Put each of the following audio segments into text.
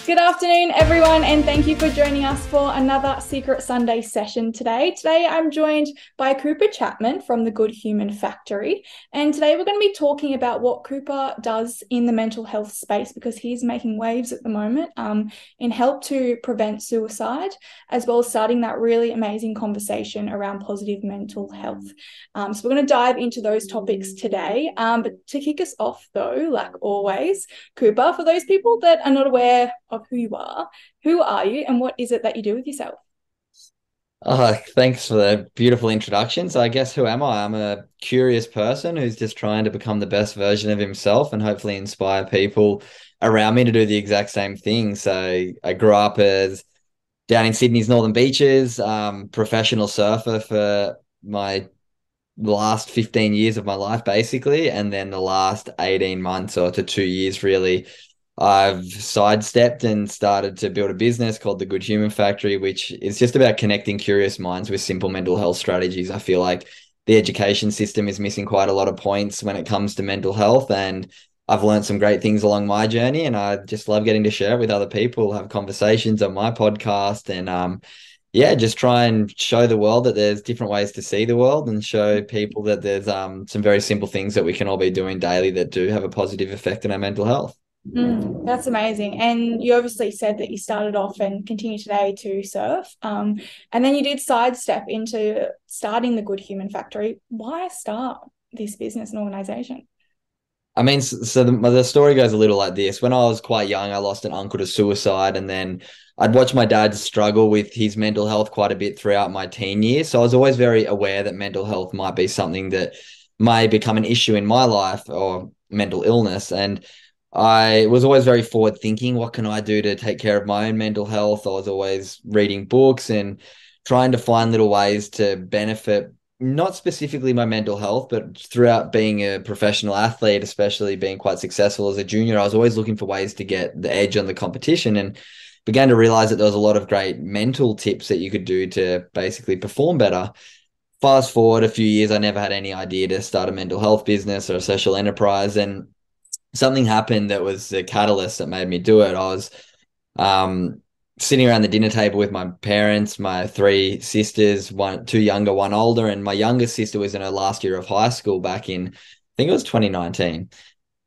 Good afternoon, everyone, and thank you for joining us for another Secret Sunday session today. Today, I'm joined by Cooper Chapman from the Good Human Factory, and today we're going to be talking about what Cooper does in the mental health space because he's making waves at the moment in help to prevent suicide, as well as starting that really amazing conversation around positive mental health. So we're going to dive into those topics today, but to kick us off, though, like always, Cooper, for those people that are not aware of who are you and what is it that you do with yourself? Thanks for the beautiful introduction. So I guess who am I? I'm a curious person who's just trying to become the best version of himself and hopefully inspire people around me to do the exact same thing. So I grew up as down in Sydney's Northern Beaches, professional surfer for my last 15 years of my life, basically. And then the last 18 months or to 2 years, really, I've sidestepped and started to build a business called the Good Human Factory, which is just about connecting curious minds with simple mental health strategies. I feel like the education system is missing quite a lot of points when it comes to mental health. And I've learned some great things along my journey. And I just love getting to share it with other people, have conversations on my podcast. And yeah, just try and show the world that there's different ways to see the world and show people that there's some very simple things that we can all be doing daily that do have a positive effect on our mental health. That's amazing. And you obviously said that you started off and continue today to surf. And then you did sidestep into starting the Good Human Factory. Why start this business and organization? I mean, so the story goes a little like this. When I was quite young, I lost an uncle to suicide, and then I'd watch my dad struggle with his mental health quite a bit throughout my teen years. So I was always very aware that mental health might be something that may become an issue in my life or mental illness. And I was always very forward thinking. What can I do to take care of my own mental health? I was always reading books and trying to find little ways to benefit not specifically my mental health, but throughout being a professional athlete, especially being quite successful as a junior, I was always looking for ways to get the edge on the competition and began to realize that there was a lot of great mental tips that you could do to basically perform better. Fast forward a few years, I never had any idea to start a mental health business or a social enterprise. And something happened that was the catalyst that made me do it. I was um, sitting around the dinner table with my parents, my three sisters, two younger, one older, and my youngest sister was in her last year of high school back in, I think it was 2019.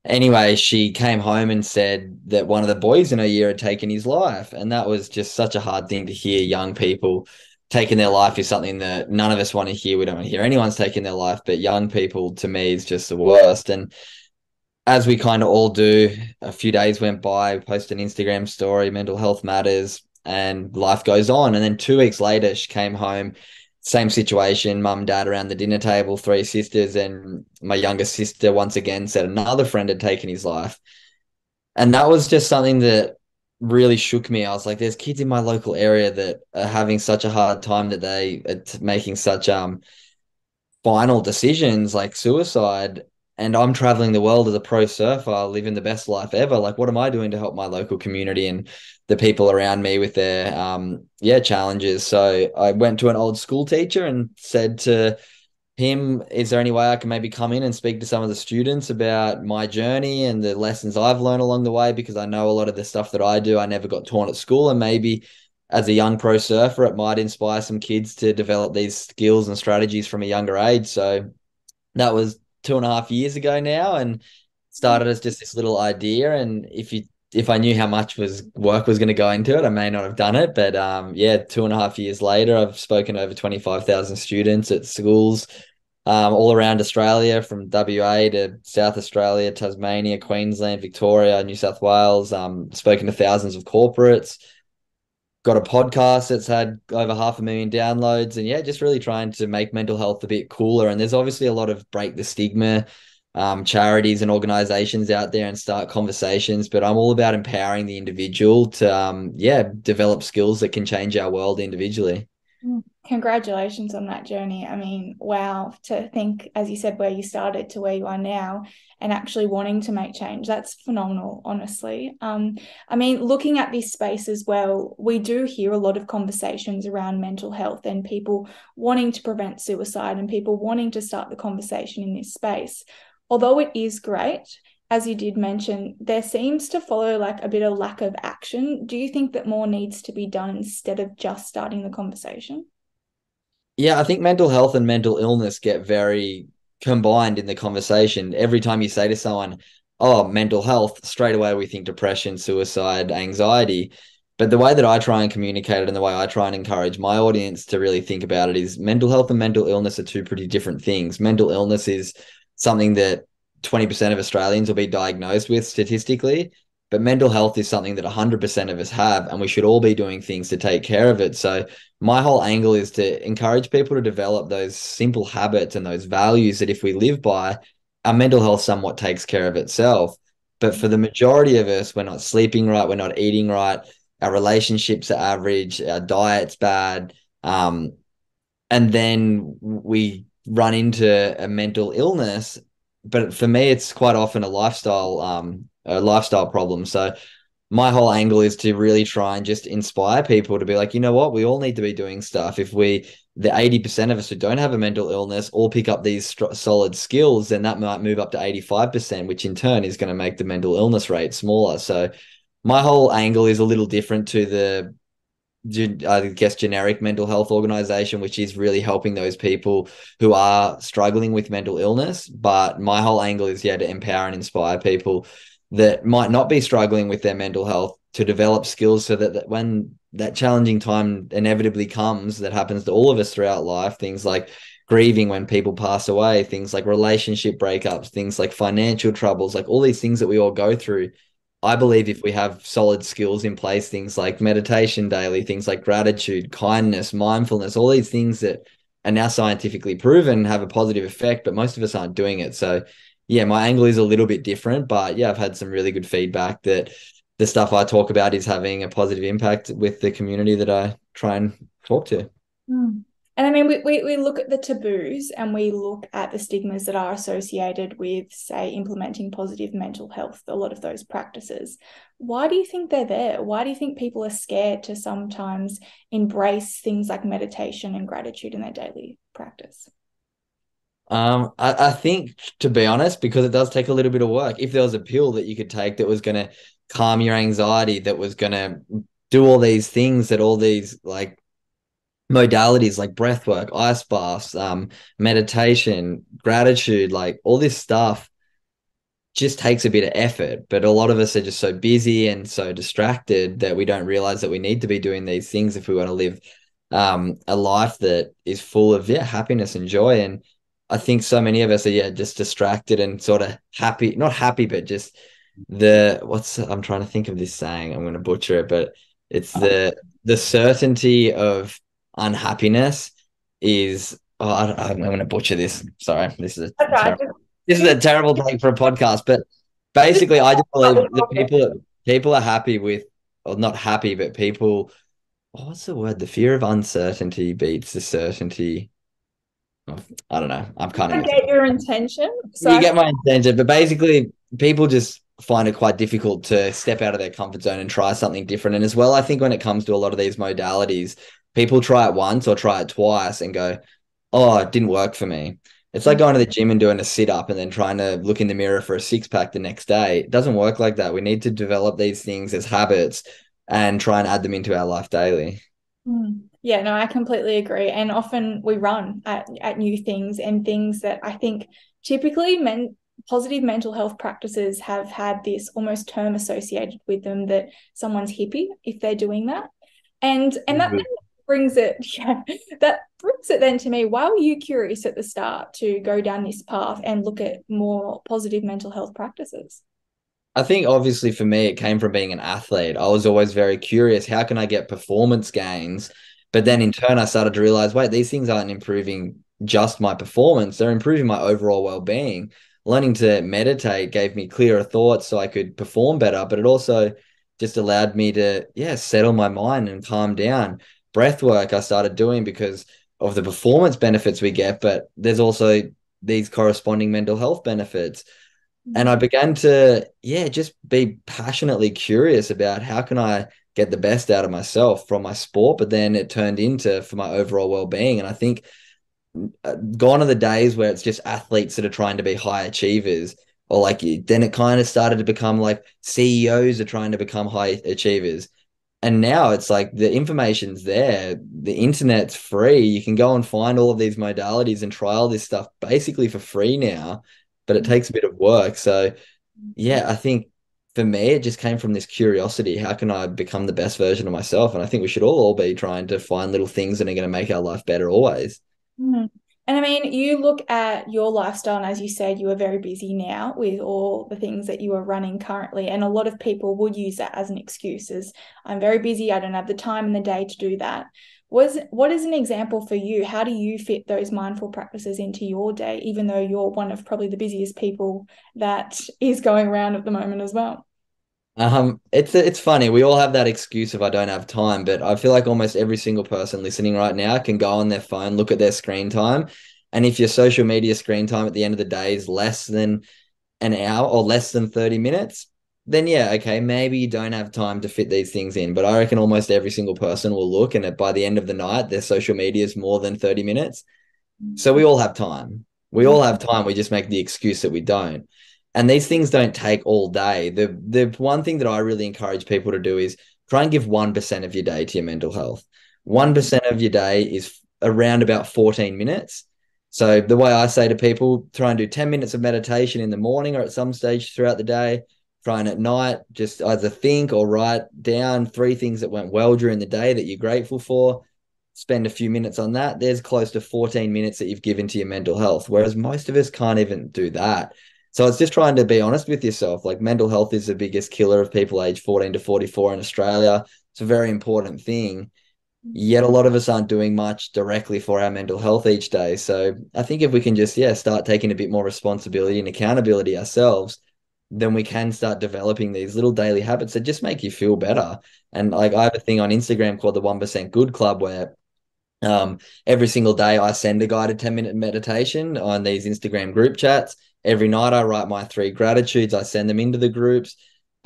Anyway, she came home and said that one of the boys in her year had taken his life. And that was just such a hard thing to hear. Young people taking their life is something that none of us want to hear. We don't want to hear anyone's taking their life, but young people to me is just the worst. And as we kind of all do, a few days went by, post an Instagram story, mental health matters, and life goes on. And then 2 weeks later, she came home, same situation, mum, dad around the dinner table, three sisters, and my youngest sister once again said another friend had taken his life. And that was just something that really shook me. I was like, there's kids in my local area that are having such a hard time that they are making such final decisions like suicide, and I'm traveling the world as a pro surfer, living the best life ever. Like, what am I doing to help my local community and the people around me with their challenges? So I went to an old school teacher and said to him, is there any way I can maybe come in and speak to some of the students about my journey and the lessons I've learned along the way? Because I know a lot of the stuff that I do, I never got taught at school. And maybe as a young pro surfer, it might inspire some kids to develop these skills and strategies from a younger age. So that was 2.5 years ago now, and started as just this little idea. And if I knew how much was work was going to go into it, I may not have done it. But yeah, 2.5 years later, I've spoken to over 25,000 students at schools all around Australia, from WA to South Australia, Tasmania, Queensland, Victoria, New South Wales. Spoken to thousands of corporates, got a podcast that's had over 500,000 downloads, and yeah, just really trying to make mental health a bit cooler. And there's obviously a lot of break the stigma charities and organizations out there and start conversations, but I'm all about empowering the individual to develop skills that can change our world individually. Congratulations on that journey. I mean, wow, to think, as you said, where you started to where you are now and actually wanting to make change. That's phenomenal, honestly. I mean, looking at this space as well, we do hear a lot of conversations around mental health and people wanting to prevent suicide and people wanting to start the conversation in this space. Although it is great, as you did mention, there seems to follow like a bit of lack of action. Do you think that more needs to be done instead of just starting the conversation? Yeah, I think mental health and mental illness get very combined in the conversation. Every time you say to someone, oh, mental health, straight away we think depression, suicide, anxiety. But the way that I try and communicate it and the way I try and encourage my audience to really think about it is mental health and mental illness are two pretty different things. Mental illness is something that 20% of Australians will be diagnosed with statistically, but mental health is something that 100% of us have, and we should all be doing things to take care of it. So my whole angle is to encourage people to develop those simple habits and those values that if we live by, our mental health somewhat takes care of itself. But for the majority of us, we're not sleeping right, we're not eating right, our relationships are average, our diet's bad, and then we run into a mental illness. But for me, it's quite often a lifestyle problem. So my whole angle is to really try and just inspire people to be like, you know what, we all need to be doing stuff. If the 80% of us who don't have a mental illness all pick up these solid skills, then that might move up to 85%, which in turn is going to make the mental illness rate smaller. So my whole angle is a little different to I guess, generic mental health organization, which is really helping those people who are struggling with mental illness. But my whole angle is, yeah, to empower and inspire people that might not be struggling with their mental health to develop skills so that when that challenging time inevitably comes, that happens to all of us throughout life, things like grieving when people pass away, things like relationship breakups, things like financial troubles, like all these things that we all go through. I believe if we have solid skills in place, things like meditation daily, things like gratitude, kindness, mindfulness, all these things that are now scientifically proven have a positive effect, but most of us aren't doing it. So, yeah, my angle is a little bit different, but yeah, I've had some really good feedback that the stuff I talk about is having a positive impact with the community that I try and talk to. Mm. And I mean, we look at the taboos and we look at the stigmas that are associated with, say, implementing positive mental health, a lot of those practices. Why do you think they're there? Why do you think people are scared to sometimes embrace things like meditation and gratitude in their daily practice? I think, to be honest, because it does take a little bit of work. If there was a pill that you could take that was going to calm your anxiety, that was going to do all these things, that all these like modalities like breath work, ice baths, meditation, gratitude, like all this stuff just takes a bit of effort. But a lot of us are just so busy and so distracted that we don't realize that we need to be doing these things if we want to live a life that is full of, yeah, happiness and joy. And I think so many of us are, yeah, just distracted and sort of happy, not happy, but just I'm trying to think of this saying, I'm going to butcher it, but it's the certainty of unhappiness is, I'm going to butcher this. Sorry, Okay, this is a terrible take for a podcast, but just basically, I just believe that people are happy with, or not happy, but people. Oh, what's the word? The fear of uncertainty beats the certainty. I don't know. I'm kind of I missing. get your intention. So You I get my intention, but basically, people just find it quite difficult to step out of their comfort zone and try something different. And as well, I think when it comes to a lot of these modalities, people try it once or try it twice and go, oh, it didn't work for me. It's like going to the gym and doing a sit up and then trying to look in the mirror for a six pack the next day. It doesn't work like that. We need to develop these things as habits and try and add them into our life daily. Yeah, no, I completely agree. And often we run at new things and things that I think typically positive mental health practices have had this almost term associated with them that someone's hippie if they're doing that. And that then brings it, yeah, that brings it then to me. Why were you curious at the start to go down this path and look at more positive mental health practices? I think obviously for me, it came from being an athlete. I was always very curious. How can I get performance gains? But then in turn, I started to realize, wait, these things aren't improving just my performance. They're improving my overall well-being. Learning to meditate gave me clearer thoughts so I could perform better, but it also just allowed me to, yeah, settle my mind and calm down. Breath work I started doing because of the performance benefits we get, but there's also these corresponding mental health benefits. And I began to, yeah, just be passionately curious about how can I get the best out of myself from my sport, but then it turned into for my overall well-being. And I think gone are the days where it's just athletes that are trying to be high achievers. or like then it kind of started to become like CEOs are trying to become high achievers. And now it's like the information's there. The internet's free. You can go and find all of these modalities and try all this stuff basically for free now, but it takes a bit of work. So, yeah, I think for me, it just came from this curiosity. How can I become the best version of myself? And I think we should all be trying to find little things that are going to make our life better always. Mm. And I mean, you look at your lifestyle, and as you said, you are very busy now with all the things that you are running currently. And a lot of people would use that as an excuse, as I'm very busy, I don't have the time in the day to do that. What is an example for you? How do you fit those mindful practices into your day, even though you're one of probably the busiest people that is going around at the moment as well? It's funny. We all have that excuse if I don't have time, but I feel like almost every single person listening right now can go on their phone, look at their screen time, and if your social media screen time at the end of the day is less than an hour or less than 30 minutes, then yeah, okay, maybe you don't have time to fit these things in. But I reckon almost every single person will look, and by the end of the night, their social media is more than 30 minutes. So we all have time. We Yeah. all have time. We just make the excuse that we don't. And these things don't take all day. The one thing that I really encourage people to do is try and give 1% of your day to your mental health. 1% of your day is around about 14 minutes. So the way I say to people, try and do 10 minutes of meditation in the morning or at some stage throughout the day. Try and at night, just either think or write down three things that went well during the day that you're grateful for, spend a few minutes on that. There's close to 14 minutes that you've given to your mental health, whereas most of us can't even do that. So it's just trying to be honest with yourself. Like mental health is the biggest killer of people aged 14 to 44 in Australia. It's a very important thing. Yet a lot of us aren't doing much directly for our mental health each day. So I think if we can just, yeah, start taking a bit more responsibility and accountability ourselves, then we can start developing these little daily habits that just make you feel better. And like I have a thing on Instagram called the 1% Good Club where every single day, I send a guided 10-minute meditation on these Instagram group chats. Every night, I write my three gratitudes. I send them into the groups.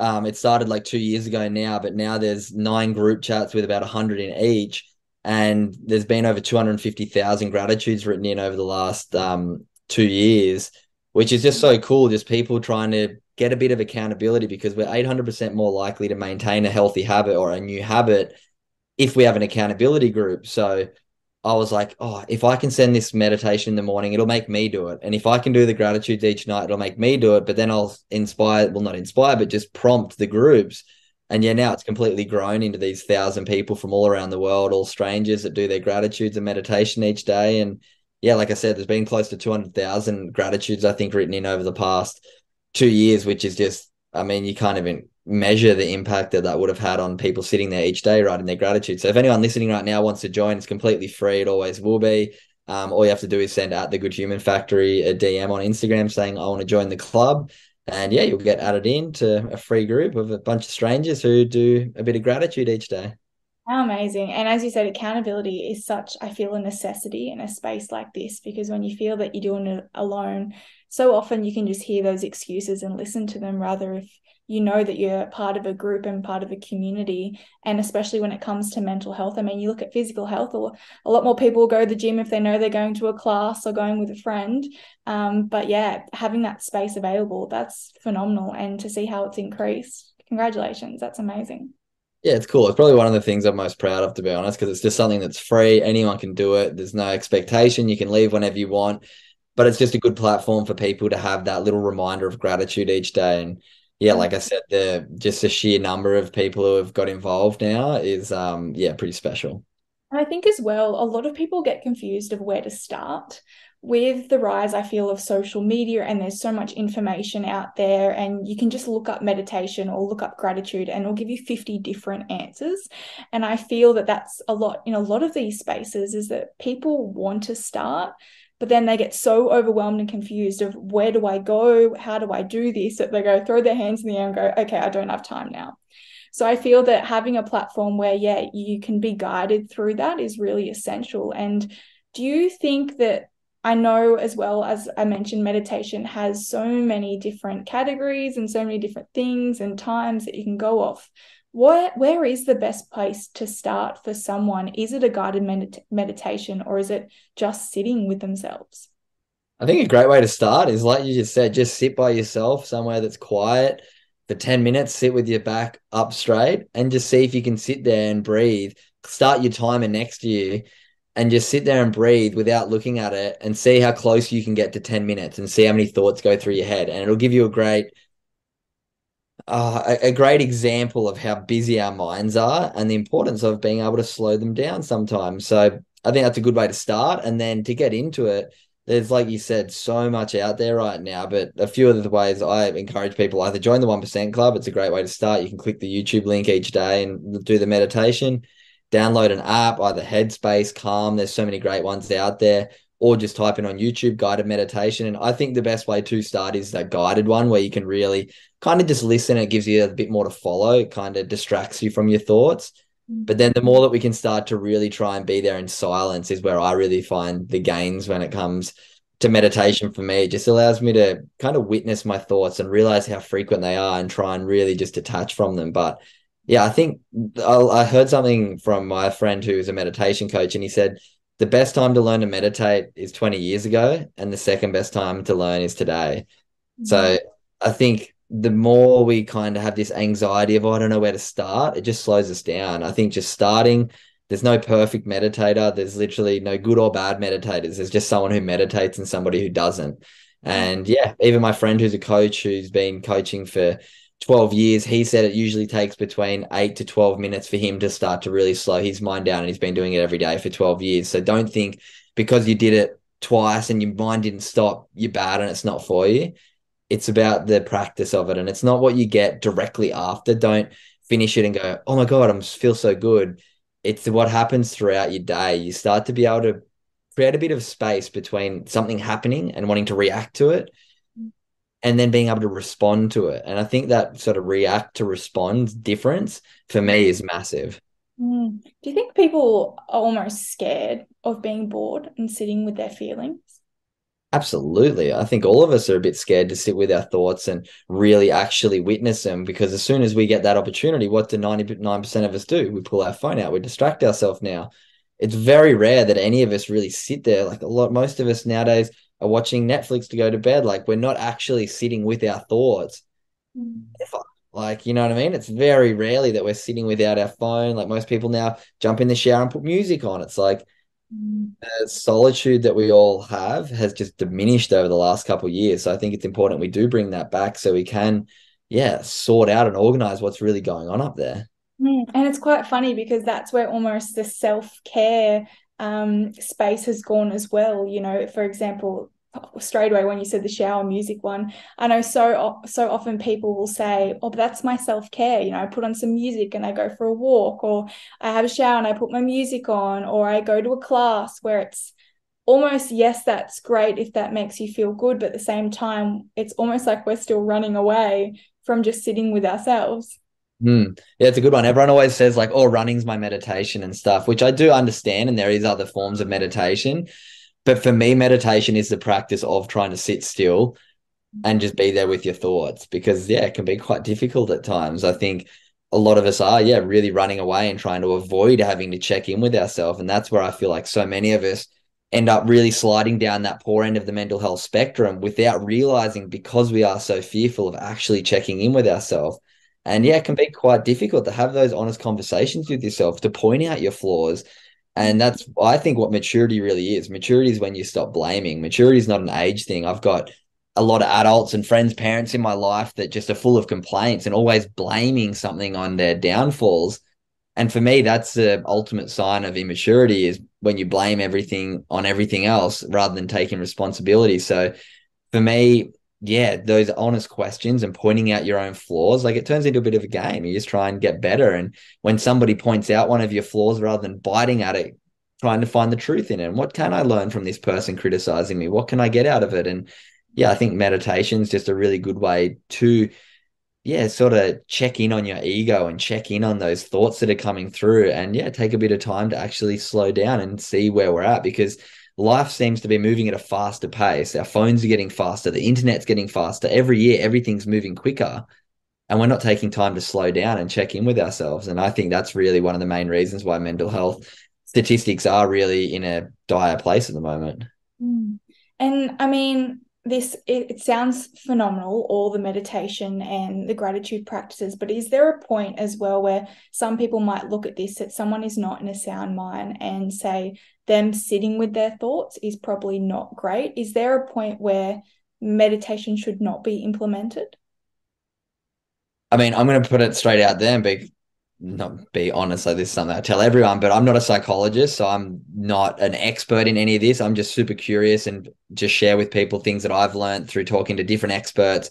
It started like 2 years ago now, but now there's 9 group chats with about 100 in each. And there's been over 250,000 gratitudes written in over the last 2 years, which is just so cool. Just people trying to get a bit of accountability because we're 800% more likely to maintain a healthy habit or a new habit if we have an accountability group. So I was like, oh, if I can send this meditation in the morning, it'll make me do it. And if I can do the gratitudes each night, it'll make me do it. But then I'll inspire, well, not inspire, but just prompt the groups. And yeah, now it's completely grown into these 1,000 people from all around the world, all strangers that do their gratitudes and meditation each day. And yeah, like I said, there's been close to 200,000 gratitudes, I think, written in over the past 2 years, which is just, I mean, you can't even measure the impact that that would have had on people sitting there each day writing their gratitude. So if anyone listening right now wants to join, it's completely free. It always will be. All you have to do is send at the Good Human Factory a DM on Instagram saying, I want to join the club. And yeah, you'll get added in to a free group of a bunch of strangers who do a bit of gratitude each day. How amazing. And as you said, accountability is such, I feel, a necessity in a space like this, because when you feel that you're doing it alone, so often you can just hear those excuses and listen to them rather if you know that you're part of a group and part of a community. And especially when it comes to mental health, I mean, you look at physical health, or a lot more people go to the gym if they know they're going to a class or going with a friend. But yeah, having that space available, that's phenomenal. And to see how it's increased, congratulations. That's amazing. Yeah, it's cool. It's probably one of the things I'm most proud of, to be honest, because it's just something that's free. Anyone can do it. There's no expectation. You can leave whenever you want, but it's just a good platform for people to have that little reminder of gratitude each day. And yeah, like I said, the sheer number of people who have got involved now is yeah, pretty special. And I think as well, a lot of people get confused of where to start with the rise, I feel, of social media, and there's so much information out there, and you can just look up meditation or look up gratitude, and it'll give you 50 different answers. And I feel that that's a lot in a lot of these spaces, is that people want to start, but then they get so overwhelmed and confused of where do I go? How do I do this? That they go throw their hands in the air and go, okay, I don't have time now. So I feel that having a platform where, yeah, you can be guided through that is really essential. And do you think that, I know as well, as I mentioned, meditation has so many different categories and so many different things and times that you can go off. Where is the best place to start for someone? Is it a guided meditation, or is it just sitting with themselves? I think a great way to start is like you just said, just sit by yourself somewhere that's quiet for 10 minutes, sit with your back up straight and just see if you can sit there and breathe. Start your timer next year and just sit there and breathe without looking at it and see how close you can get to 10 minutes and see how many thoughts go through your head. And it'll give you a great example of how busy our minds are and the importance of being able to slow them down sometimes. So I think that's a good way to start. And then to get into it, there's, like you said, so much out there right now. But a few of the ways I encourage people either join the 1% Club. It's a great way to start. You can click the YouTube link each day and do the meditation. Download an app, either Headspace, Calm. There's so many great ones out there. Or just type in on YouTube guided meditation. And I think the best way to start is that guided one where you can really kind of just listen. It gives you a bit more to follow. It kind of distracts you from your thoughts. But then the more that we can start to really try and be there in silence is where I really find the gains when it comes to meditation for me. It just allows me to kind of witness my thoughts and realize how frequent they are and try and really just detach from them. But yeah, I think I heard something from my friend who is a meditation coach, and he said the best time to learn to meditate is 20 years ago, and the second best time to learn is today. Mm. So I think the more we kind of have this anxiety of, oh, I don't know where to start, it just slows us down. I think just starting, there's no perfect meditator. There's literally no good or bad meditators. There's just someone who meditates and somebody who doesn't. And yeah, even my friend who's a coach who's been coaching for 12 years, he said it usually takes between 8 to 12 minutes for him to start to really slow his mind down. And he's been doing it every day for 12 years. So don't think because you did it twice and your mind didn't stop, you're bad and it's not for you. It's about the practice of it, and it's not what you get directly after. Don't finish it and go, oh my God, I feel so good. It's what happens throughout your day. You start to be able to create a bit of space between something happening and wanting to react to it and then being able to respond to it. And I think that sort of react to respond difference for me is massive. Mm. Do you think people are almost scared of being bored and sitting with their feelings? Absolutely. I think all of us are a bit scared to sit with our thoughts and really actually witness them because as soon as we get that opportunity, what do 99% of us do? We pull our phone out, we distract ourselves now. It's very rare that any of us really sit there. Like most of us nowadays are watching Netflix to go to bed. Like we're not actually sitting with our thoughts. Mm. If I- Like, you know what I mean? It's very rarely that we're sitting without our phone. Like most people now jump in the shower and put music on. It's like, Mm. the solitude that we all have has just diminished over the last couple of years. So I think it's important we do bring that back so we can, yeah, sort out and organize what's really going on up there. Mm. And it's quite funny because that's where almost the self-care space has gone as well. You know, for example, straight away when you said the shower music one, I know so often people will say, "Oh, but that's my self-care." You know, I put on some music and I go for a walk, or I have a shower and I put my music on, or I go to a class where it's almost, yes, that's great if that makes you feel good, but at the same time, it's almost like we're still running away from just sitting with ourselves. Yeah, it's a good one. Everyone always says like, "Oh, running's my meditation and stuff," which I do understand, and there is other forms of meditation. But for me, meditation is the practice of trying to sit still and just be there with your thoughts because yeah, it can be quite difficult at times. I think a lot of us are, yeah, really running away and trying to avoid having to check in with ourselves. And that's where I feel like so many of us end up really sliding down that poor end of the mental health spectrum without realizing because we are so fearful of actually checking in with ourselves. And yeah, it can be quite difficult to have those honest conversations with yourself, to point out your flaws. And that's, I think, what maturity really is. Maturity is when you stop blaming. Maturity is not an age thing. I've got a lot of adults and friends, parents in my life that just are full of complaints and always blaming something on their downfalls. And for me, that's the ultimate sign of immaturity is when you blame everything on everything else rather than taking responsibility. So for me, yeah, those honest questions and pointing out your own flaws, like it turns into a bit of a game. You just try and get better. And when somebody points out one of your flaws, rather than biting at it, trying to find the truth in it. And what can I learn from this person criticizing me? What can I get out of it? And yeah, I think meditation is just a really good way to, yeah, sort of check in on your ego and check in on those thoughts that are coming through. And yeah, take a bit of time to actually slow down and see where we're at because life seems to be moving at a faster pace. Our phones are getting faster, the internet's getting faster. Every year, everything's moving quicker. And we're not taking time to slow down and check in with ourselves. And I think that's really one of the main reasons why mental health statistics are really in a dire place at the moment. Mm. And I mean, it sounds phenomenal, all the meditation and the gratitude practices, but is there a point as well where some people might look at this that someone is not in a sound mind and say them sitting with their thoughts is probably not great? Is there a point where meditation should not be implemented? I mean, I'm going to put it straight out there and be honest. Like this is something I tell everyone, but I'm not a psychologist, so I'm not an expert in any of this. I'm just super curious and just share with people things that I've learned through talking to different experts,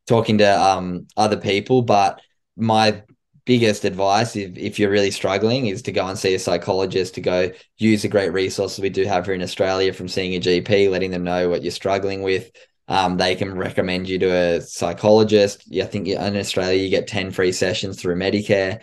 talking to other people. But my biggest advice, if you're really struggling, is to go and see a psychologist, to go use the great resources we do have here in Australia from seeing a GP, letting them know what you're struggling with. They can recommend you to a psychologist. Yeah, I think in Australia you get 10 free sessions through Medicare.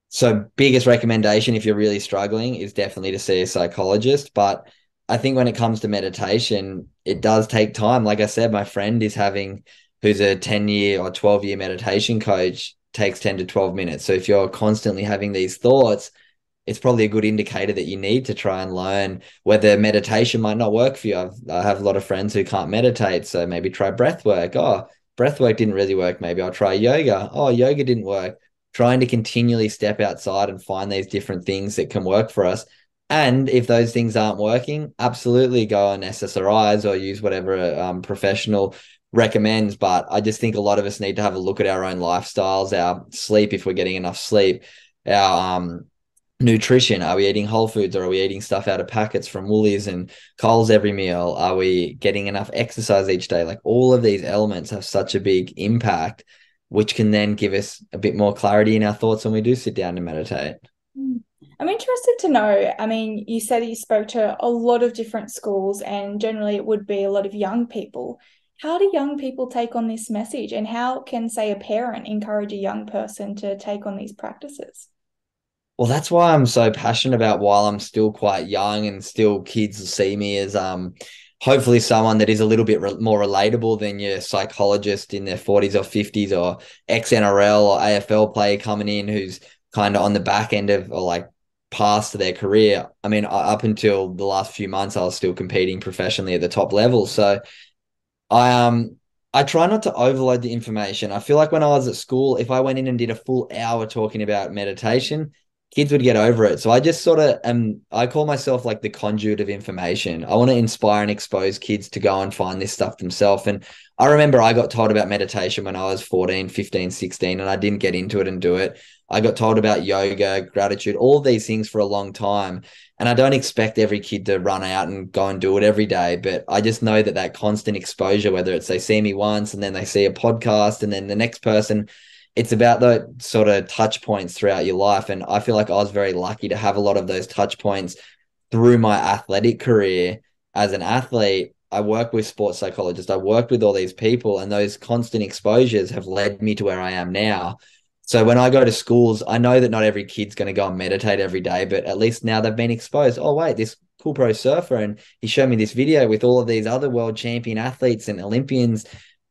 So biggest recommendation if you're really struggling is definitely to see a psychologist. But I think when it comes to meditation, it does take time. Like I said, my friend who's a 10-year or 12-year meditation coach, takes 10 to 12 minutes. So if you're constantly having these thoughts, it's probably a good indicator that you need to try and learn whether meditation might not work for you. I have a lot of friends who can't meditate, so maybe try breath work. Oh, breath work didn't really work. Maybe I'll try yoga. Oh, yoga didn't work. Trying to continually step outside and find these different things that can work for us. And if those things aren't working, absolutely go on SSRIs or use whatever a professional recommends. But I just think a lot of us need to have a look at our own lifestyles, our sleep, if we're getting enough sleep, our nutrition. Are we eating whole foods or are we eating stuff out of packets from Woolies and Coles every meal? Are we getting enough exercise each day? Like all of these elements have such a big impact, which can then give us a bit more clarity in our thoughts when we do sit down to meditate. Mm. I'm interested to know. I mean, you said you spoke to a lot of different schools, and generally it would be a lot of young people. How do young people take on this message, and how can, say, a parent encourage a young person to take on these practices? Well, that's why I'm so passionate about while I'm still quite young and still kids see me as hopefully someone that is a little bit more relatable than your psychologist in their 40s or 50s or ex-NRL or AFL player coming in who's kind of on the back end of or like past their career. I mean, up until the last few months, I was still competing professionally at the top level. So I try not to overload the information. I feel like when I was at school, if I went in and did a full hour talking about meditation, kids would get over it. So I just sort of I call myself like the conduit of information. I want to inspire and expose kids to go and find this stuff themselves. And I remember I got told about meditation when I was 14, 15, 16, and I didn't get into it and do it. I got told about yoga, gratitude, all of these things for a long time. And I don't expect every kid to run out and go and do it every day, but I just know that that constant exposure, whether it's they see me once and then they see a podcast and then the next person, it's about the sort of touch points throughout your life. And I feel like I was very lucky to have a lot of those touch points through my athletic career. As an athlete, I worked with sports psychologists, I worked with all these people, and those constant exposures have led me to where I am now. So when I go to schools, I know that not every kid's going to go and meditate every day, but at least now they've been exposed. Oh, wait, this cool pro surfer, and he showed me this video with all of these other world champion athletes and Olympians.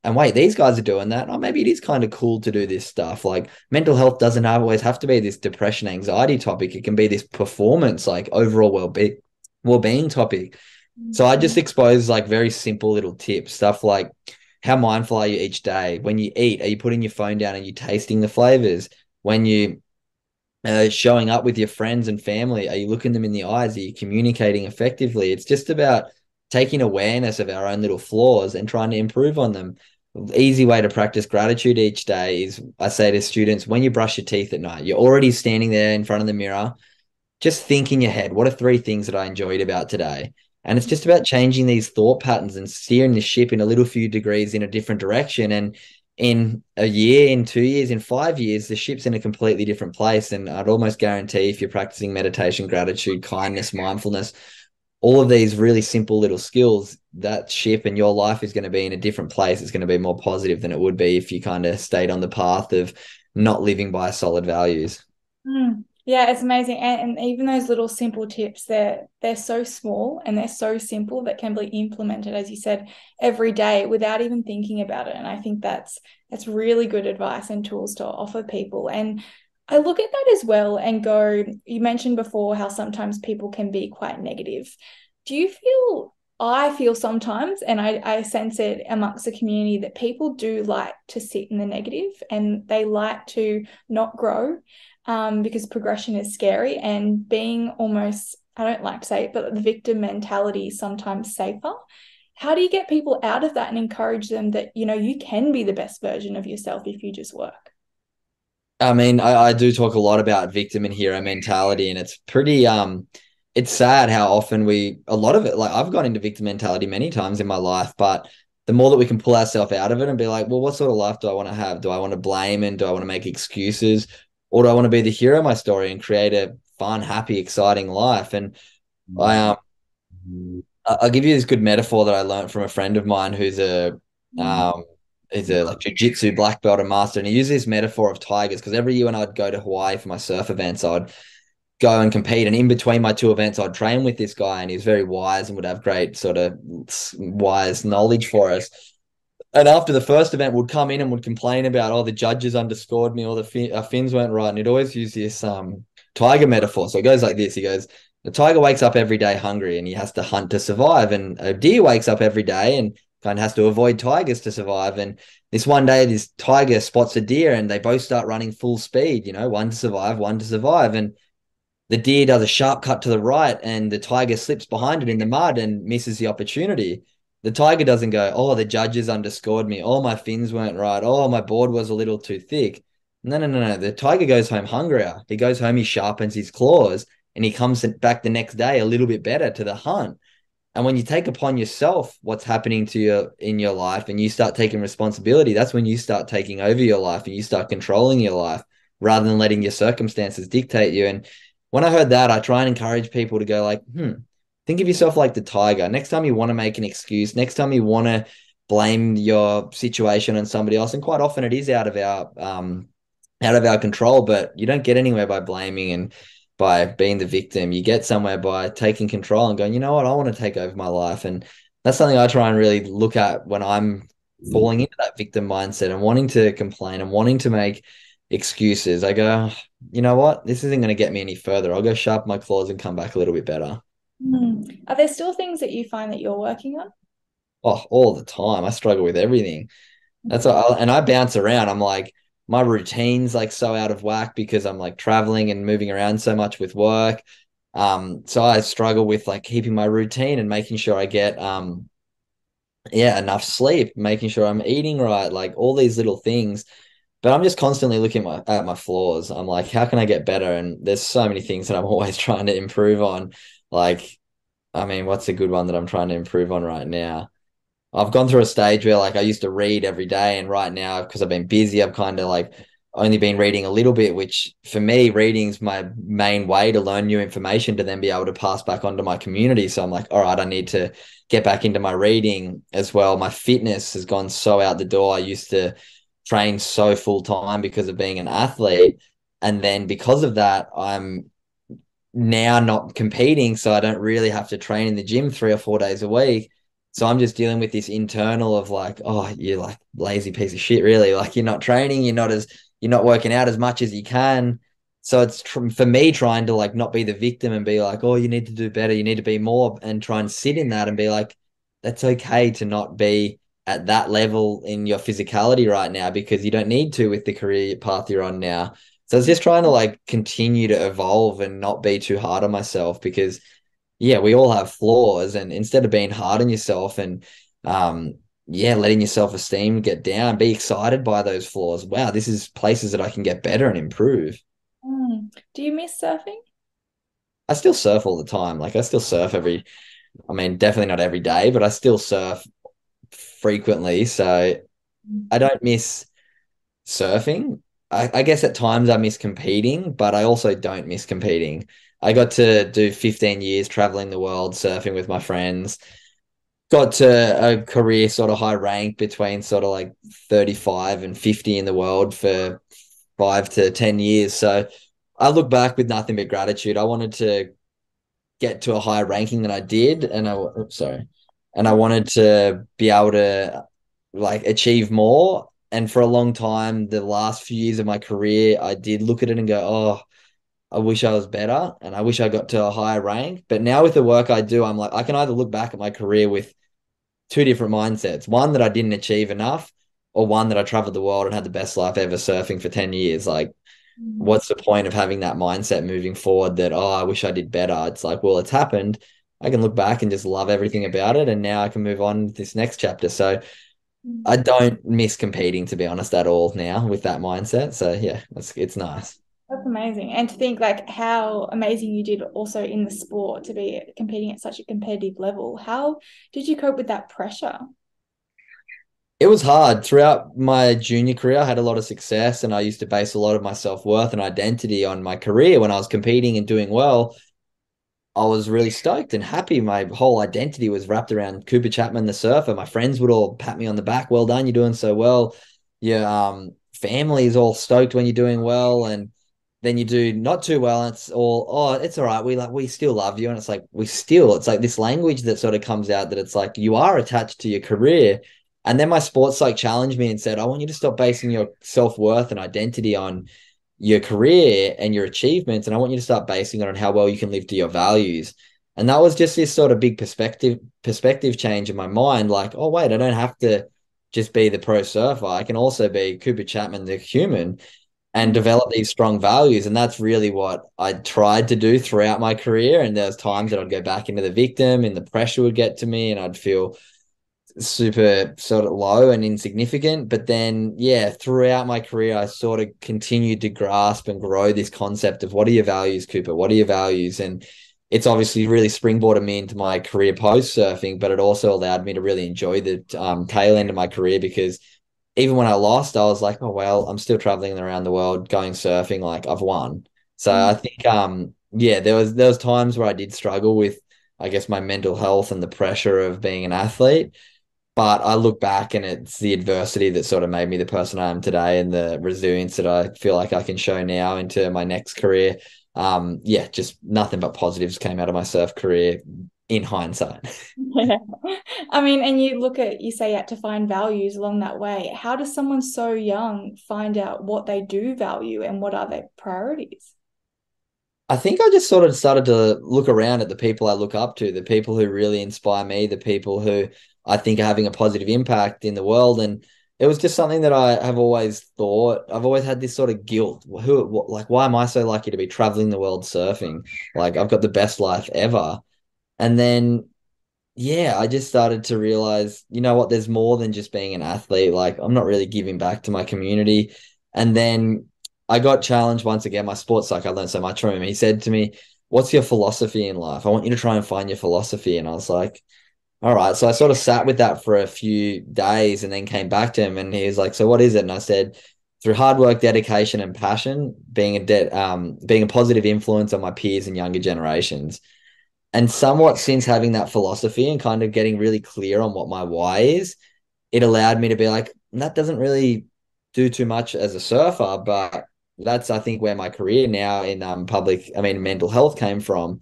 And wait, these guys are doing that. Oh, maybe it is kind of cool to do this stuff. Like mental health doesn't always have to be this depression, anxiety topic. It can be this performance, like overall well-being topic. So I just expose like very simple little tips, stuff like how mindful are you each day? When you eat, are you putting your phone down and you tasting the flavors? When you showing up with your friends and family, are you looking them in the eyes? Are you communicating effectively? It's just about taking awareness of our own little flaws and trying to improve on them. Easy way to practice gratitude each day is I say to students, when you brush your teeth at night, you're already standing there in front of the mirror just think in your head, what are three things that I enjoyed about today? And it's just about changing these thought patterns and steering the ship in a little few degrees in a different direction. And in a year, in 2 years, in 5 years, the ship's in a completely different place. And I'd almost guarantee if you're practicing meditation, gratitude, kindness, mindfulness, all of these really simple little skills, that ship and your life is going to be in a different place. It's going to be more positive than it would be if you kind of stayed on the path of not living by solid values. Mm. Yeah, it's amazing. And even those little simple tips, they're so small and they're so simple that can be implemented, as you said, every day without even thinking about it. And I think that's really good advice and tools to offer people. And I look at that as well and go, you mentioned before how sometimes people can be quite negative. Do you feel I feel sometimes, and I sense it amongst the community, that people do like to sit in the negative and they like to not grow, because progression is scary, and being almost, I don't like to say it, but the victim mentality is sometimes safer. How do you get people out of that and encourage them that, you can be the best version of yourself if you just work? I mean, I do talk a lot about victim and hero mentality, and it's pretty it's sad how often a lot of it, like I've gone into victim mentality many times in my life, but the more that we can pull ourselves out of it and be like, well, what sort of life do I want to have? Do I want to blame and do I want to make excuses? Or do I want to be the hero of my story and create a fun, happy, exciting life? And I I'll give you this good metaphor that I learned from a friend of mine Mm. um he's a like jiu-jitsu black belt and master, and he uses this metaphor of tigers because every year when I'd go to Hawaii for my surf events, I'd go and compete, and in between my two events, I'd train with this guy, and he's very wise and would have great sort of wise knowledge for us. And after the first event, would come in and would complain about, oh, the judges underscored me, or the fins weren't right. And he'd always use this tiger metaphor. So it goes like this. He goes, the tiger wakes up every day hungry and he has to hunt to survive. And a deer wakes up every day and kind of has to avoid tigers to survive. And this one day, this tiger spots a deer and they both start running full speed, one to survive, one to survive. And the deer does a sharp cut to the right and the tiger slips behind it in the mud and misses the opportunity. The tiger doesn't go, oh, the judges underscored me. Oh, my fins weren't right. Oh, my board was a little too thick. No, no, no, no. The tiger goes home hungrier. He goes home, he sharpens his claws, and he comes back the next day a little bit better to the hunt. And when you take upon yourself what's happening to you in your life and you start taking responsibility, that's when you start taking over your life and you start controlling your life rather than letting your circumstances dictate you. And when I heard that, I try and encourage people to go like, think of yourself like the tiger. Next time you want to make an excuse, next time you want to blame your situation on somebody else, and quite often it is out of our control, but you don't get anywhere by blaming and by being the victim. You get somewhere by taking control and going, you know what, I want to take over my life. And that's something I try and really look at when I'm falling into that victim mindset and wanting to complain and wanting to make excuses. I go, you know what, this isn't going to get me any further. I'll go sharpen my claws and come back a little bit better. Are there still things that you find that you're working on? Oh, all the time. I struggle with everything. And I bounce around. I'm like, my routine's like so out of whack because I'm like traveling and moving around so much with work. So I struggle with like keeping my routine and making sure I get yeah, enough sleep, making sure I'm eating right, like all these little things. But I'm just constantly looking at my flaws. I'm like, how can I get better? And there's so many things that I'm always trying to improve on. Like, I mean, what's a good one that I'm trying to improve on right now? I've gone through a stage where like I used to read every day, and right now because I've been busy, I've kind of like only been reading a little bit, which for me, reading's my main way to learn new information to then be able to pass back onto my community. So I'm like, all right, I need to get back into my reading as well. My fitness has gone so out the door. I used to train so full time because of being an athlete. And then because of that, I'm now not competing, so I don't really have to train in the gym 3 or 4 days a week. So I'm just dealing with this internal of like, oh, you're like lazy piece of shit, really. Like you're not training, you're not working out as much as you can. So it's for me trying to like not be the victim and be like, oh, you need to do better, you need to be more, and try and sit in that and be like, that's okay to not be at that level in your physicality right now because you don't need to with the career path you're on now. So it's just trying to like continue to evolve and not be too hard on myself because yeah, we all have flaws, and instead of being hard on yourself and yeah, letting your self-esteem get down, be excited by those flaws. Wow, this is places that I can get better and improve. Do you miss surfing? I still surf all the time. Like I still surf I mean, definitely not every day, but I still surf frequently. So I don't miss surfing. I guess at times I miss competing, but I also don't miss competing. I got to do 15 years traveling the world surfing with my friends. Got to a career sort of high rank between sort of like 35 and 50 in the world for 5 to 10 years. So I look back with nothing but gratitude. I wanted to get to a higher ranking than I did, and I wanted to be able to like achieve more. And for a long time, the last few years of my career, I did look at it and go, oh, I wish I was better and I wish I got to a higher rank. But now with the work I do, I'm like, I can either look back at my career with two different mindsets. One that I didn't achieve enough, or one that I traveled the world and had the best life ever surfing for 10 years. Like, Mm. what's the point of having that mindset moving forward that, oh, I wish I did better? It's like, well, it's happened. I can look back and just love everything about it. And now I can move on to this next chapter. So I don't miss competing, to be honest, at all now with that mindset. So yeah, it's nice. That's amazing. And to think like how amazing you did also in the sport to be competing at such a competitive level. How did you cope with that pressure? It was hard throughout my junior career. I had a lot of success, and I used to base a lot of my self-worth and identity on my career. When I was competing and doing well, I was really stoked and happy. My whole identity was wrapped around Cooper Chapman, the surfer. My friends would all pat me on the back. Well done, you're doing so well. Your family is all stoked when you're doing well, and then you do not too well, and it's all, oh, it's all right. We still love you, and it's like it's like this language that sort of comes out that it's like you are attached to your career. And then my sports psych challenged me and said, I want you to stop basing your self worth and identity on your career and your achievements, and I want you to start basing it on how well you can live to your values. And that was just this sort of big perspective change in my mind. Like, oh wait, I don't have to just be the pro surfer. I can also be Cooper Chapman, the human, and develop these strong values. And that's really what I tried to do throughout my career. And there was times that I'd go back into the victim, and the pressure would get to me, and I'd feel super sort of low and insignificant. But then, yeah, throughout my career, I sort of continued to grasp and grow this concept of what are your values, Cooper? What are your values? And it's obviously really springboarded me into my career post surfing, but it also allowed me to really enjoy the tail end of my career because even when I lost, I was like, oh, well, I'm still traveling around the world going surfing. Like I've won. So I think, yeah, there was times where I did struggle with, I guess, my mental health and the pressure of being an athlete. But I look back and it's the adversity that sort of made me the person I am today and the resilience that I feel like I can show now into my next career. Yeah, just nothing but positives came out of my surf career in hindsight. Yeah. I mean, and you look at, you say you had to find values along that way. How does someone so young find out what they do value and what are their priorities? I think I just sort of started to look around at the people I look up to, the people who really inspire me, the people who I think are having a positive impact in the world. And it was just something that I have always thought. I've always had this sort of guilt. Like, why am I so lucky to be traveling the world surfing? Like, I've got the best life ever. And then yeah, I just started to realize, you know what, there's more than just being an athlete. Like, I'm not really giving back to my community. And then I got challenged once again. My sports psych, I learned so much from him. He said to me, what's your philosophy in life? I want you to try and find your philosophy. And I was like, all right. So I sort of sat with that for a few days and then came back to him. And he was like, so what is it? And I said, through hard work, dedication, and passion, being a positive influence on my peers and younger generations. And somewhat since having that philosophy and kind of getting really clear on what my why is, it allowed me to be like, that doesn't really do too much as a surfer, but that's I think where my career now in mental health came from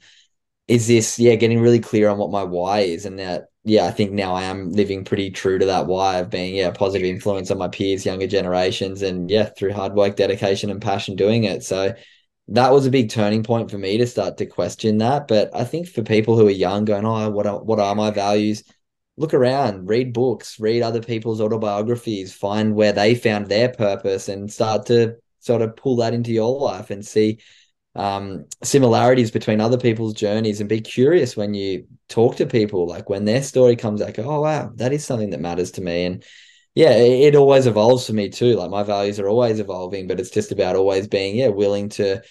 is this, yeah, getting really clear on what my why is. And that, yeah, I think now I am living pretty true to that why of being, yeah, a positive influence on my peers, younger generations, and yeah, through hard work, dedication, and passion doing it. So that was a big turning point for me to start to question that. But I think for people who are young, going, oh, what are my values? Look around, read books, read other people's autobiographies, find where they found their purpose, and start to sort of pull that into your life and see similarities between other people's journeys, and be curious when you talk to people, like when their story comes out, go, oh wow, that is something that matters to me. And yeah, it always evolves for me too. Like my values are always evolving, but it's just about always being, yeah, willing to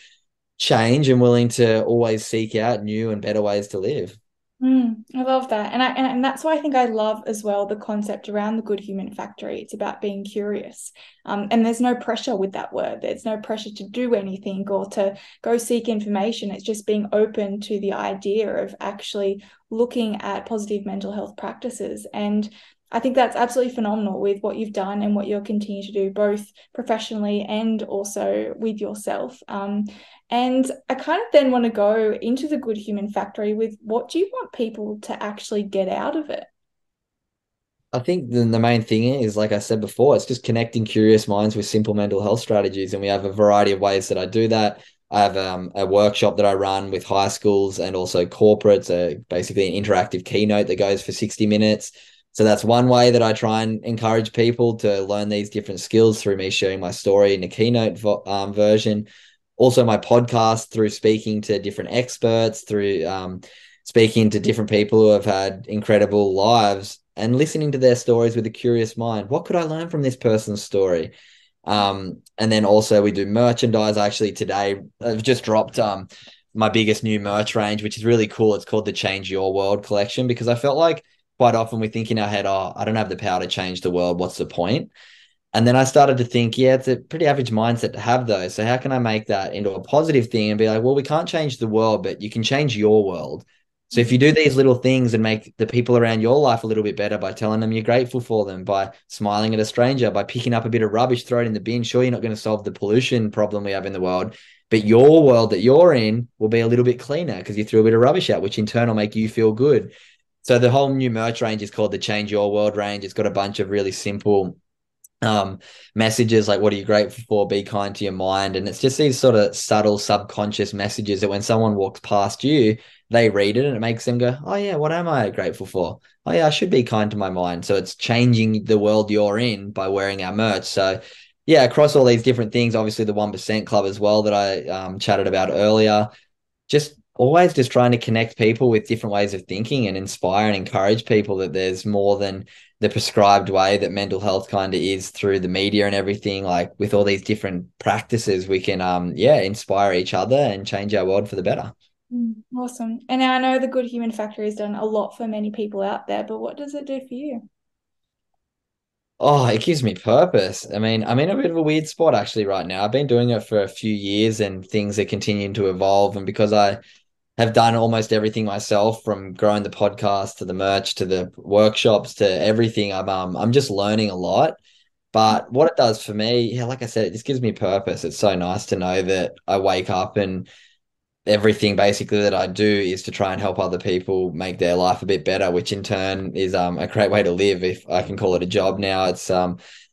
change and willing to always seek out new and better ways to live. I love that. And that's why I think I love as well the concept around the good human factory. It's about being curious. And there's no pressure with that word. There's no pressure to do anything or to go seek information. It's just being open to the idea of actually looking at positive mental health practices. And I think that's absolutely phenomenal with what you've done and what you'll continue to do, both professionally and also with yourself. And I kind of then want to go into the good human factory with what do you want people to actually get out of it? I think the main thing is, like I said before, it's just connecting curious minds with simple mental health strategies. And we have a variety of ways that I do that. I have a workshop that I run with high schools and also corporates, basically an interactive keynote that goes for 60 minutes. So that's one way that I try and encourage people to learn these different skills through me sharing my story in a keynote version. Also, my podcast through speaking to different experts, through speaking to different people who have had incredible lives and listening to their stories with a curious mind. What could I learn from this person's story? And then also we do merchandise. Actually, today I've just dropped my biggest new merch range, which is really cool. It's called the Change Your World collection because I felt like quite often we think in our head, oh, I don't have the power to change the world. What's the point? And then I started to think, yeah, it's a pretty average mindset to have those. So how can I make that into a positive thing and be like, well, we can't change the world, but you can change your world. So if you do these little things and make the people around your life a little bit better by telling them you're grateful for them, by smiling at a stranger, by picking up a bit of rubbish, throw it in the bin, sure, you're not going to solve the pollution problem we have in the world, but your world that you're in will be a little bit cleaner because you threw a bit of rubbish out, which in turn will make you feel good. So the whole new merch range is called the Change Your World range. It's got a bunch of really simple messages like what are you grateful for, be kind to your mind, and it's just these sort of subtle subconscious messages that when someone walks past you they read it and it makes them go, oh yeah, what am I grateful for? Oh yeah, I should be kind to my mind. So it's changing the world you're in by wearing our merch. So yeah, across all these different things, obviously the 1% club as well that I chatted about earlier, just always just trying to connect people with different ways of thinking and inspire and encourage people that there's more than the prescribed way that mental health kind of is through the media and everything. Like with all these different practices, we can inspire each other and change our world for the better. Awesome. And now I know the Good Human Factory has done a lot for many people out there, but what does it do for you? Oh, it gives me purpose. I mean, I'm in a bit of a weird spot actually right now. I've been doing it for a few years and things are continuing to evolve. And because I have done almost everything myself, from growing the podcast to the merch to the workshops to everything. I'm just learning a lot. But what it does for me, yeah, like I said, it just gives me purpose. It's so nice to know that I wake up and everything basically that I do is to try and help other people make their life a bit better, which in turn is a great way to live. If I can call it a job now, it's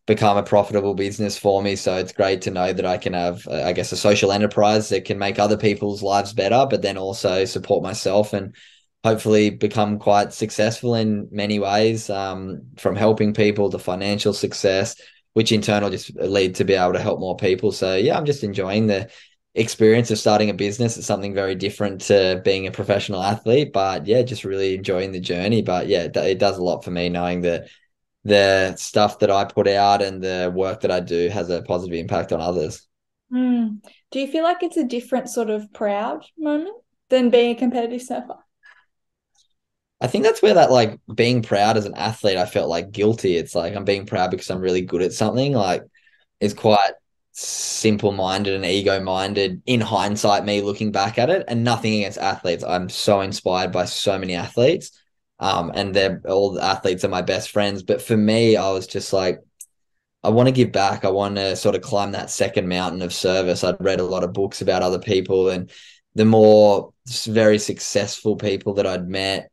become a profitable business for me. So it's great to know that I can have, I guess, a social enterprise that can make other people's lives better, but then also support myself and hopefully become quite successful in many ways, from helping people to financial success, which in turn will just lead to be able to help more people. So yeah, I'm just enjoying the experience of starting a business. It's something very different to being a professional athlete, but yeah, just really enjoying the journey. But yeah, it does a lot for me knowing that the stuff that I put out and the work that I do has a positive impact on others. Do you feel like it's a different sort of proud moment than being a competitive surfer? I think that's where that like being proud as an athlete, I felt like guilty. It's like I'm being proud because I'm really good at something. Like it's quite simple minded and ego minded in hindsight, me looking back at it, and nothing against athletes. I'm so inspired by so many athletes. And they're all the athletes are my best friends. But for me, I was just like, I want to give back. I want to sort of climb that second mountain of service. I'd read a lot of books about other people and the more very successful people that I'd met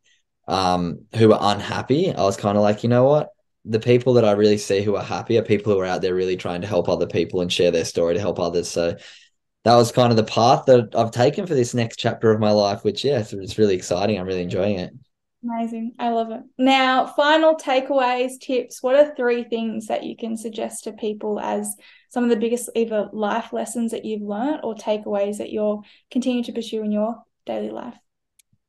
who were unhappy. I was kind of like, you know what? The people that I really see who are happy are people who are out there really trying to help other people and share their story to help others. So that was kind of the path that I've taken for this next chapter of my life, which, yeah, it's really exciting. I'm really enjoying it. Amazing. I love it. Now, final takeaways, tips. What are three things that you can suggest to people as some of the biggest either life lessons that you've learned or takeaways that you're continuing to pursue in your daily life?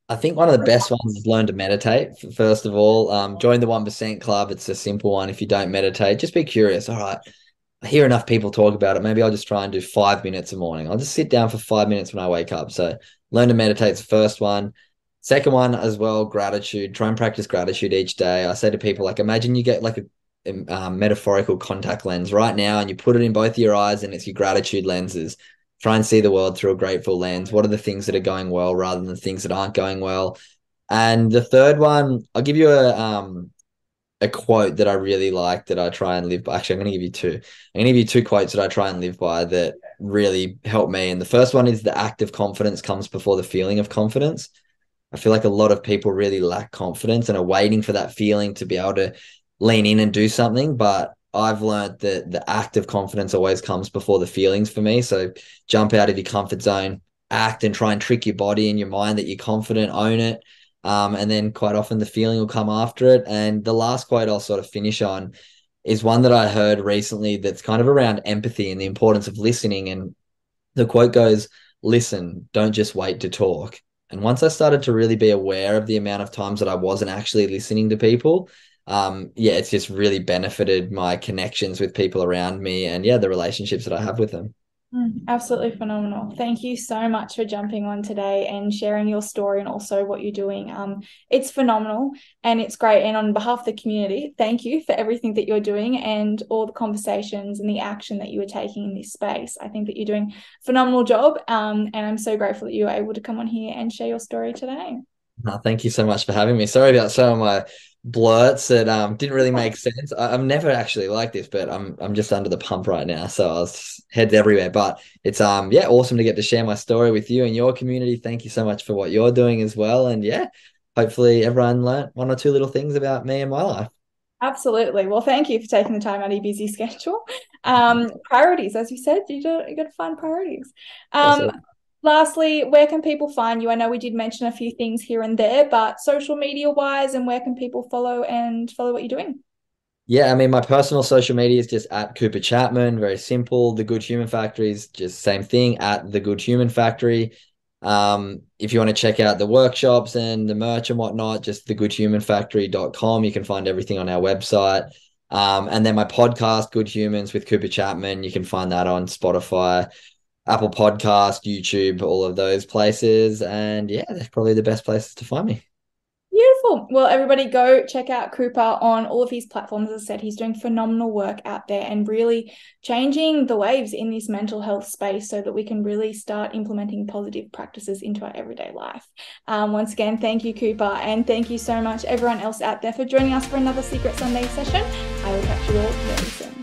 I think one of the best ones is learn to meditate. First of all, join the 1% club. It's a simple one. If you don't meditate, just be curious. All right, I hear enough people talk about it. Maybe I'll just try and do 5 minutes a morning. I'll just sit down for 5 minutes when I wake up. So learn to meditate is the first one. Second one as well, gratitude. Try and practice gratitude each day. I say to people, like, imagine you get like a metaphorical contact lens right now and you put it in both your eyes and it's your gratitude lenses. Try and see the world through a grateful lens. What are the things that are going well rather than the things that aren't going well? And the third one, I'll give you a quote that I really like that I try and live by. Actually, I'm going to give you two. I'm going to give you two quotes that I try and live by that really help me. And the first one is the act of confidence comes before the feeling of confidence. I feel like a lot of people really lack confidence and are waiting for that feeling to be able to lean in and do something. But I've learned that the act of confidence always comes before the feelings for me. So jump out of your comfort zone, act and try and trick your body and your mind that you're confident, own it. And then quite often the feeling will come after it. And the last quote I'll sort of finish on is one that I heard recently that's kind of around empathy and the importance of listening. And the quote goes, listen, don't just wait to talk. And once I started to really be aware of the amount of times that I wasn't actually listening to people, yeah, it's just really benefited my connections with people around me and yeah, the relationships that I have with them. Absolutely phenomenal. Thank you so much for jumping on today and sharing your story and also what you're doing. It's phenomenal and it's great. And on behalf of the community, thank you for everything that you're doing and all the conversations and the action that you are taking in this space. I think that you're doing a phenomenal job. And I'm so grateful that you were able to come on here and share your story today. Thank you so much for having me. Sorry about some of my blurts that didn't really make sense. I'm never actually like this, but I'm just under the pump right now, so I was heads everywhere. But it's yeah, awesome to get to share my story with you and your community. Thank you so much for what you're doing as well. And yeah, hopefully everyone learnt one or two little things about me and my life. Absolutely. Well, thank you for taking the time out of your busy schedule. Priorities, as you said, you got to find priorities. Um, Awesome. Lastly, where can people find you? I know we did mention a few things here and there, but social media wise, and where can people follow what you're doing? Yeah, I mean, my personal social media is just at Cooper Chapman, very simple. The Good Human Factory is just same thing at The Good Human Factory. If you want to check out the workshops and the merch and whatnot, just thegoodhumanfactory.com. You can find everything on our website. And then my podcast, Good Humans with Cooper Chapman, you can find that on Spotify, Apple Podcast, YouTube, all of those places. And yeah, they're probably the best places to find me. Beautiful. Well, everybody go check out Cooper on all of his platforms. As I said, he's doing phenomenal work out there and really changing the waves in this mental health space so that we can really start implementing positive practices into our everyday life. Once again, thank you, Cooper. And thank you so much, everyone else out there, for joining us for another Secret Sunday session. I will catch you all very soon.